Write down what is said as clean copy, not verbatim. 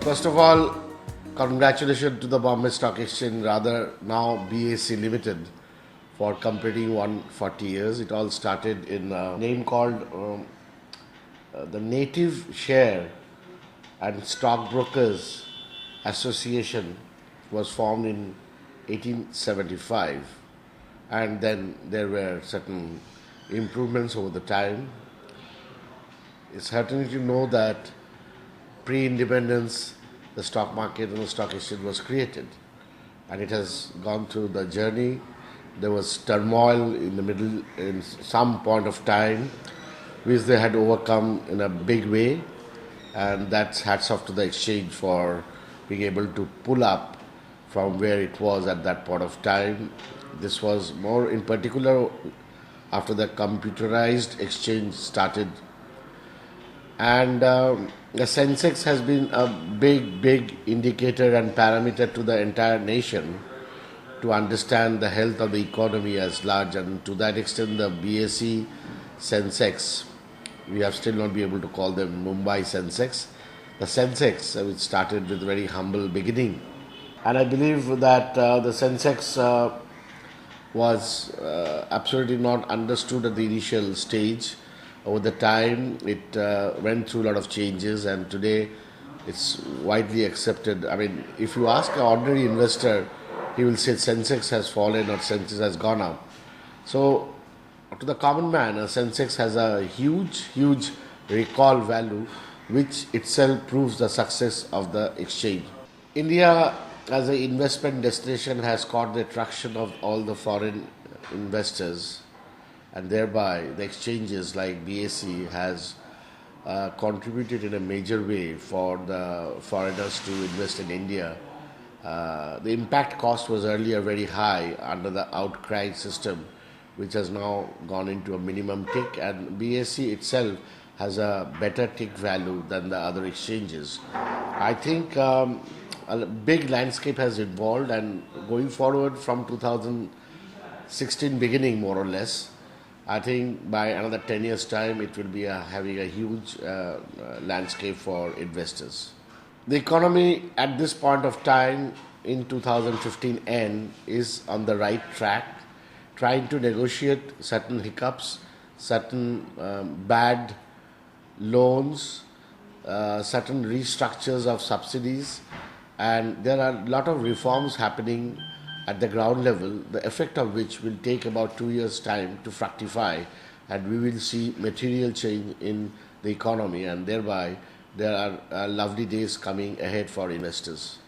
First of all, congratulations to the Bombay Stock Exchange, rather now BSE Limited, for completing 140 years. It all started in a name called the Native Share and Stockbrokers Association. Was formed in 1875, and then there were certain improvements over the time. It's heartening to know that pre-independence, the stock market and the stock exchange was created, and it has gone through the journey. There was turmoil in the middle, in some point of time, which they had overcome in a big way, and that's hats off to the exchange for being able to pull up from where it was at that point of time. This was more in particular after the computerized exchange started, and the Sensex has been a big indicator and parameter to the entire nation to understand the health of the economy as large, and to that extent the BSE Sensex, we have still not been able to call them Mumbai Sensex. The Sensex, which started with very humble beginning, and I believe that the Sensex was absolutely not understood at the initial stage. Over the time, it went through a lot of changes, and today it's widely accepted. I mean, if you ask an ordinary investor, he will say Sensex has fallen or Sensex has gone up. So, to the common man, a Sensex has a huge recall value, which itself proves the success of the exchange. India, as an investment destination, has caught the attraction of all the foreign investors, and thereby the exchanges like BSE has contributed in a major way for the foreigners to invest in India. The impact cost was earlier very high under the outcry system, which has now gone into a minimum tick, and BSE itself has a better tick value than the other exchanges. I think a big landscape has evolved, and going forward from 2016 beginning more or less, I think by another 10 years time it will be having a huge landscape for investors. The economy at this point of time in 2015 end is on the right track, trying to negotiate certain hiccups, certain bad loans, certain restructures of subsidies, and there are a lot of reforms happening at the ground level, the effect of which will take about 2 years' time to fructify, and we will see material change in the economy, and thereby there are lovely days coming ahead for investors.